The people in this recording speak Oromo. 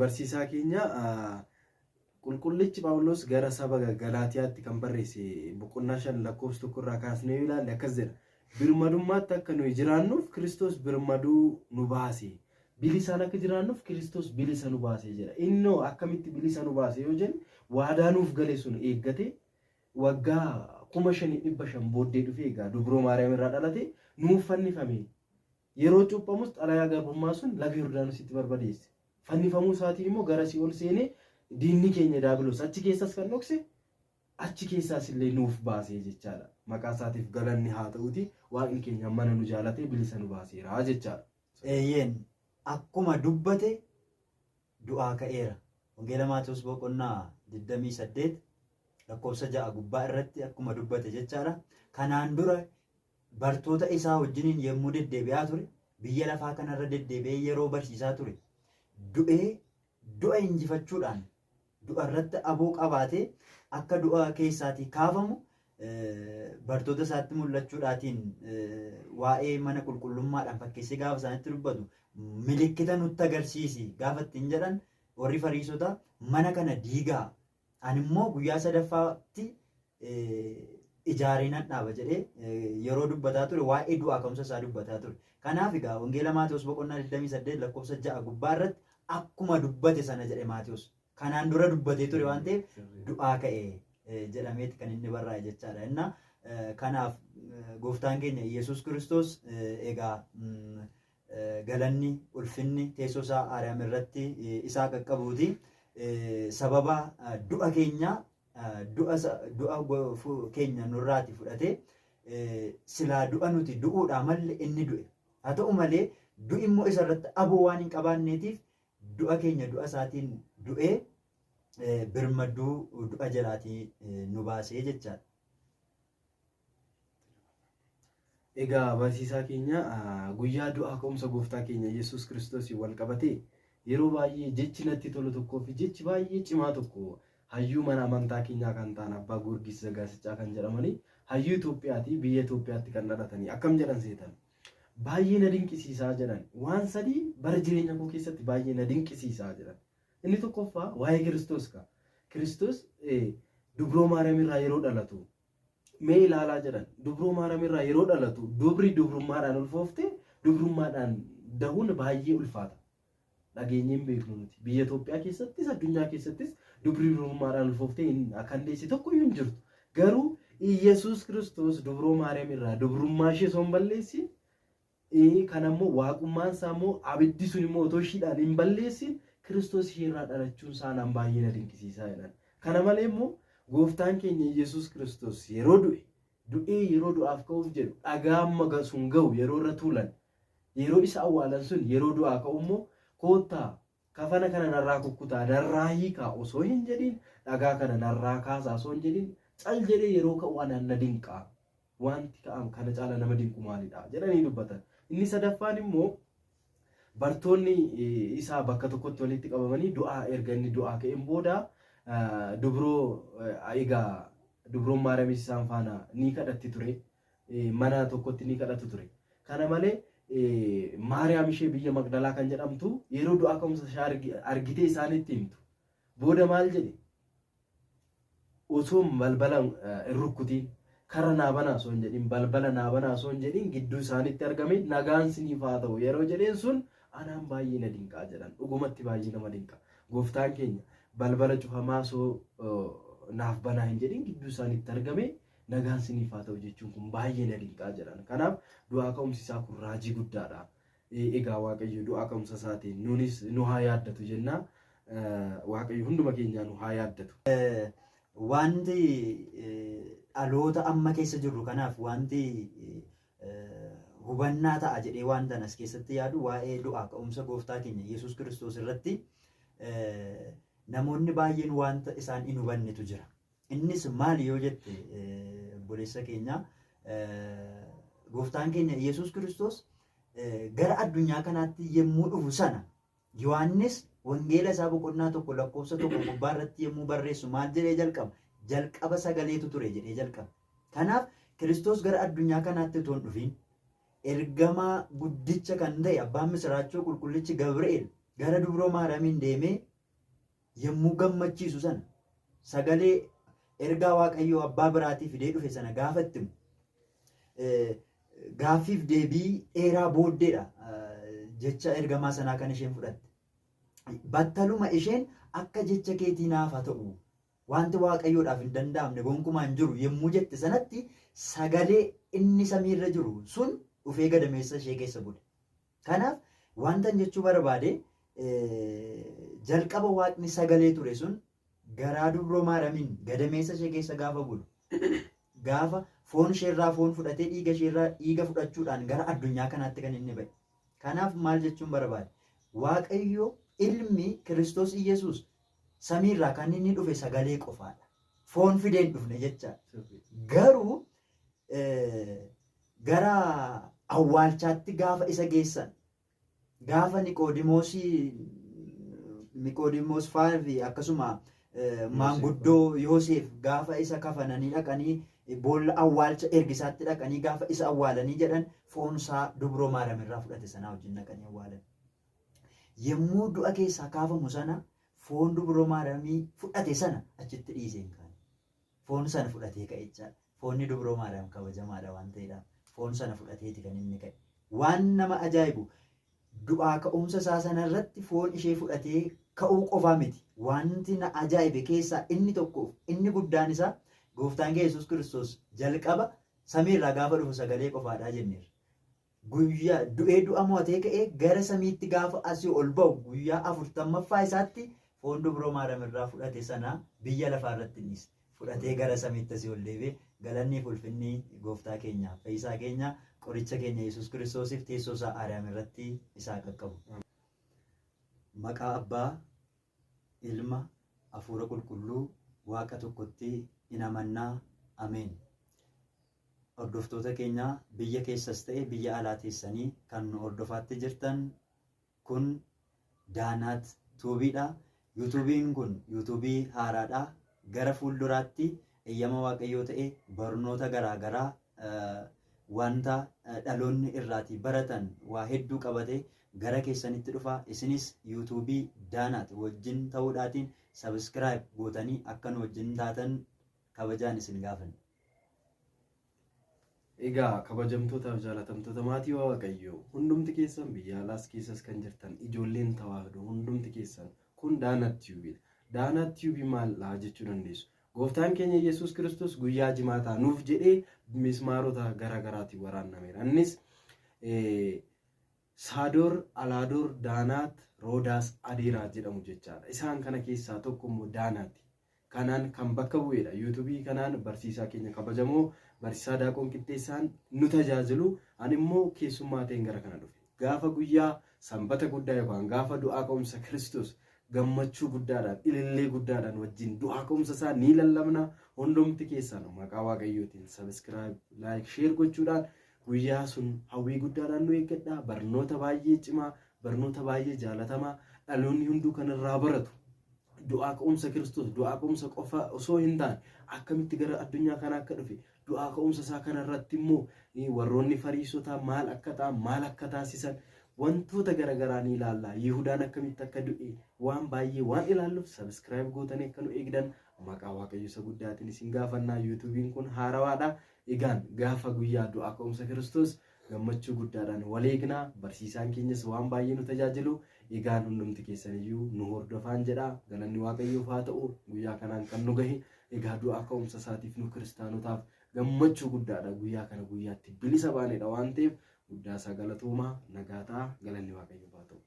barsiisaa keenya qulqullichi Phaawulos gara saba Galaatiyaatti kan barreesse boqonnaa 5 lakkoofsa 1 irraa kaasnee ilaalle akkas jedha. Birmadummaatti akka nuyi jiraannuuf Kiristoos birmaduu nu baase. Bilisaan akka jiraannuuf Kiristoos bilisa nu baase jedha. Innoo akkamitti bilisa nu baase yoo jennu waadaa nuuf gale sun eeggate waggaa 5,500 booddee dhufee egaa Dubroo Maariyaam irraa dhalate nuuf fannifame. Yeroo cuuphamus xalayaa garbummaa sun laga Yordaanositti barbadeesse. Fannifamuu isaatiin immoo gara Si'ool seenee diinni keenya Daabiloos achi keessas kan dhokse achi keessaas illee nuuf baasee jechaadha. Maqaa isaatiif galanni haa ta'uti. Waaqni keenya mana nu jaalatee bilisa nu baaseera jechaadha. Eeyyeen akkuma dubbate du'aa ka'eera. Wangeela Maatewos boqonnaa 28 lakkoofsa 6 gubbaa irratti akkuma dubbate jechaadha. Kanaan dura bartoota isaa wajjiniin yommuu deddeebi'aa ture, biyya lafaa kanarra deddeebi'ee yeroo barsiisaa ture, du'a injifachuudhaan du'a irratti aboo qabaatee akka du'a keessaatii kaafamu bartoota isaatti mul'achuudhaatiin waa'ee mana qulqullummaadhaan fakkeessee gaafa isaanitti dubbatu milikkita nutti agarsiisi gaafa ittiin jedhan warri Fariisota mana kana diigaa ani immoo guyyaa sadaffaatti ijaarinan dhaaba jedhee yeroo dubbataa ture waa'ee du'aa ka'umsa isaa dubbataa ture. Kanaaf egaa Wangeela Maatewos boqonnaa 28 lakkoofsa 6 gubbaa irratti akkuma dubbate sana jedhe Maatewos. Kanaan dura dubbatee ture waan ta'eef du'aa ka'ee jedhameeti kan inni barraa'e jechaadha. Inna kanaaf gooftaan keenya Yesuus Kiristoos egaa galanni ulfinni teessoo isaa Aariyaam irratti isaa qaqqabuuti. Sababa du'a keenya du'a keenya nurraati fudhatee silaa du'a nuti du'uudhaa malee inni du'e. Haa ta'u malee du'i immoo isarratti aboo waan hin qabaanneetiif du'a keenya du'a isaatiin du'ee birmaduu du'a jalaatii nu baasee jechaadha. Egaa barsiisaa keenya guyyaa du'aa ka'umsa gooftaa keenya Yesuus Kiristoos wal qabatee yeroo baay'ee jechi natti tolu tokkoo fi jechi baay'ee cimaa tokko hayyuu mana amantaa keenyaa kan ta'an Abbaa Goorgis Zagaasichaa kan jedhamanii hayyuu Itoophiyaati biyya Itoophiyaatti kan dhalatanii akkam jedhan seetan baay'ee na dinqisiisaa jedhan waan sadii bara jireenya koo keessatti baay'ee na dinqisiisaa jedhan. Inni tokkoffaa waa'ee Kiristoos ka. Kiristoos Dubroo Maariyaam irraa yeroo dhalatu mee ilaalaa jedhan Dubroo Maariyaam irraa yeroo dhalatu dubri dubrummaadhaan ulfooftee dubrummaadhaan dahuun baay'ee ulfaata. Dhageenyeen beeknu nuti biyya Itoophiyaa keessattis addunyaa keessattis dubri dubrummaadhaan ulfooftee kan deesse tokko iyyuu hin jirtu. Garuu Yesuus Kiristoos Dubroo Maariyaam irraa dubrummaa ishee son balleessi kan ammoo waaqummaan isaa immoo abiddi sun immoo otoo ishiidhaan hin balleessin Kiristoos ishee irraa dhalachuun isaanaan baay'ee na dinqisiisaa jedhan. Kana malee immoo gooftaan keenya Yesuus Kiristoos yeroo du'ee yeroo du'aaf ka'uuf jedhu dhagaa amma sun ga'u yeroo irra tuulan yeroo isa awwaalan sun yeroo du'aa ka'u immoo koottaa kafana kana narraa kukkutaa narraa hiikaa osoo hin jedhin dhagaa kana narraa kaasaa osoo hin jedhin cal jedhee yeroo ka'u anaan na dinqaa wanti ka'am kana caala nama dinqu maalidha jedhanii dubbatan. Inni sadaffaan immoo bartoonni isaa bakka tokkotti walitti qabamanii du'aa erga inni du'aa ka'een booda egaa Dubroon Maariyaam isaan faana ni kadhatti ture mana tokkotti ni kadhatu ture. Kana malee Maariyaam ishee biyya Magdalaa kan jedhamtu yeroo du'aa ka'umsa ishee argitee isaanitti himtu. Booda maal jedhe osoo balbala hin rukkutiin kara naa banaa osoo hin jedhin balbala naa banaa osoo hin jedhin gidduu isaanitti argame nagaan siniif haa ta'u yeroo jedheen sun anaan baay'ee na dinqaa jedhan. Dhugumatti baay'ee nama dinqa. Gooftaan keenya balbala cufamaa osoo naaf banaa hin jedhin gidduu isaanitti argame nagaan siniif haa ta'u jechuun kun baay'ee na dinqaa jedhan. Kanaaf du'aa ka'umsi isaa kun raajii guddaadha. Egaa Waaqayyo du'aa ka'umsa isaatiin nunis nu haa yaaddatu jennaa. Waaqayyo hunduma keenyaa nu haa yaaddatu. Wanti dhaloota amma keessa jirru kanaaf wanti hubannaa ta'a jedhee waan tanas keessatti yaadu waa'ee du'aa ka'umsa gooftaa keenya Yesuus Kiristoos irratti namoonni baay'een wanta isaan hin hubannetu jira. Innis maali yoo jette obboleessa keenya gooftaan keenya Yesuus Kiristoos gara addunyaa kanaatti yommuu dhufu sana Yohaannis wangeela isaa boqonnaa 1 lakkoofsa 1 gubbaa irratti yommuu barreessu maal jedhee jalqaba sagaleetu ture jedhee jalqaba. Kanaaf Kiristoos gara addunyaa kanaatti utuu hin dhufin ergamaa guddicha kan ta'e abbaan misiraachoo qulqullichi Gabri'eel gara Dubroo Maariyaamiin deemee yommuu gammachiisu sana sagalee ergaa waaqayyoo abbaa biraatii fidee dhufe sana gaafatti gaaffiif deebii dheeraa booddeedha jecha ergamaa sanaa kan isheen fudhatte. Battaluma isheen akka jecha keetii naaf haa ta'u wanti waaqayyoodhaaf hin danda'amne gonkumaa hin jiru yommuu jette sanatti sagalee inni samiirra jiru sun dhufee gadameessa ishee keessa bule. Kanaaf wanta jechuu barbaade jalqaba waaqni sagalee ture sun garaa dubroo maaramiin gadameessa ishee keessa gaafa bulu gaafa foon isheerraa foon fudhatee dhiiga isheerraa dhiiga fudhachuudhaan gara addunyaa kanaatti kan inni ba'e. Kanaaf maal jechuun barbaade waaqayyo ilmi Kiristoos Iyesuus samiirraa kan inni dhufe sagalee qofaadha. Foon fideen dhufne jecha. Garuu gara awwaalchaatti gaafa isa geessan gaafa Niqoodimoos faafi akkasuma maanguddoo Yoosef gaafa isa kafananii dhaqanii boolla awwaalcha ergisaatti dhaqanii gaafa isa awwaalanii jedhan foon isaa dubroo maaramirraa fudhate sanaa wajjin dhaqanii awwaalan. Yommuu du'a keessaa kaafamu sana foon dubroo maaramii fudhate sana achitti dhiiseen kaane. Foon sana fudhatee ka'e. Foonni dubroo maaram kabajamaadha waan ta'eedhaaf foon sana fudhateeti kan inni ka'e. Waan nama ajaa'ibu du'aa ka'umsa isaa sanarratti foon ishee fudhatee ka'uu qofaa miti. Wanti na ajaa'ibe keessaa inni tokkoof inni guddaan isaa gooftaan Yesuus Kiristoos jalqaba samiirraa gaafa dhufu sagalee qofaadhaa jenneerra. Guyyaa du'ee du'a mo'atee ka'ee gara samiitti gaafa asii ol ba'u guyyaa 40ffaa isaatti foon dubroo maaramirraa fudhate sana biyya lafaarratti innis fudhatee gara samiitti asii ol deebi'ee galanni ulfinni gooftaa keenyaaf fayyisaa keenya qoricha keenya Yesuus Kiristoosiif teessoo isaa Aariyaam irratti isaa qaqqabu. Maqaa Abbaa Ilma Hafuura Qulqulluu Waaqa tokkotti in amannaa. Ameen. Hordoftoota keenya biyya keessas ta'e biyya alaa teessanii kan nu hordofaatti jirtan kun Daanaat Tuubiidha. Yuutuubiin kun yuutuubii haaraadha. Gara fuulduraatti eeyyama waaqayyoo ta'e barnoota garaagaraa wanta dhaloonni irraatii baratan waa hedduu qabate gara keessanitti dhufa. Isinis yuutuubii Daanaat wajjin ta'uudhaatiin sabiskiraayib gootanii akka nu wajjin taatan kabajaan isin gaafanna. Egaa kabajamtootaaf jaalatamtoota maatii waaqayyoo hundumti keessan biyya alaas keessas kan jirtan ijoolleen tawaahidoo hundumti keessan kun Daanaat Tiyuubiidha. Daanaat Tiyuubii maal jechuu dandeessu? Gooftaan keenya Yesuus Kiristoos guyyaa jimaataa nuuf jedhee mismaarota garaagaraatiin waraannameera. Innis Saadoor, Alaadoor, Daanaat, Roodaas, Adeeraa jedhamu jechaadha. Isaan kana keessaa tokko immoo Daanaati. Kanaan kan bakka bu'eedha. Yuutuubii kanaan barsiisaa keenya kabajamoo barsiisaa Daaqoon Qixxeessaan nu tajaajilu. Ani immoo keessummaa ta'een gara kana dhufe. Gaafa guyyaa sanbata guddaa yookaan gaafa du'aa ka'umsa Kiristoos gammachuu guddaadhaan ilillee guddaadhaan wajjin du'aa ka'umsa isaa ni lallabna. Hundumti keessan maqaa waaqayyootiin sabiskiraayib, laayik, sheer gochuudhaan guyyaa sun hawwii guddaadhaan nu eeggadha. Barnoota baay'ee cimaa, barnoota baay'ee jaalatamaa dhaloonni hunduu kanarraa baratu. Du'aa ka'umsa Kiristoos du'aa ka'umsa qofa osoo hin taane akkamitti gara addunyaa kanaa akka dhufe du'aa ka'umsa isaa kanarratti immoo warroonni Fariisotaa maal akka ta'an maal akka taasisan wantoota garaagaraa ni ilaalla. Yihudaan akkamitti akka du'e waan baay'ee waan ilaalluuf sabiskiraayib gootanii akka nu eegdan maqaa waaqayyo isa guddaatiin isin gaafannaa. Yuutuubiin kun haarawaadha. Egaan gaafa guyyaa du'aa ka'umsa Kiristoos gammachuu guddaadhaan wal eegnaa. Barsiisaan keenyas waan baay'ee nu tajaajilu. Egaan hundumti keessaniyyuu nu hordofaan jedha. Galanni waaqayyoof haa ta'u. Guyyaa kanaan kan nu gahe egaa du'aa ka'umsa isaatiif nu kiristaanotaaf gammachuu guddaadha. Guyyaa kana guyyaatti bilisa baanedha waan ta'eef guddaa isaa galatoomaa nagaataa galanni waaqayyoof haa ta'u.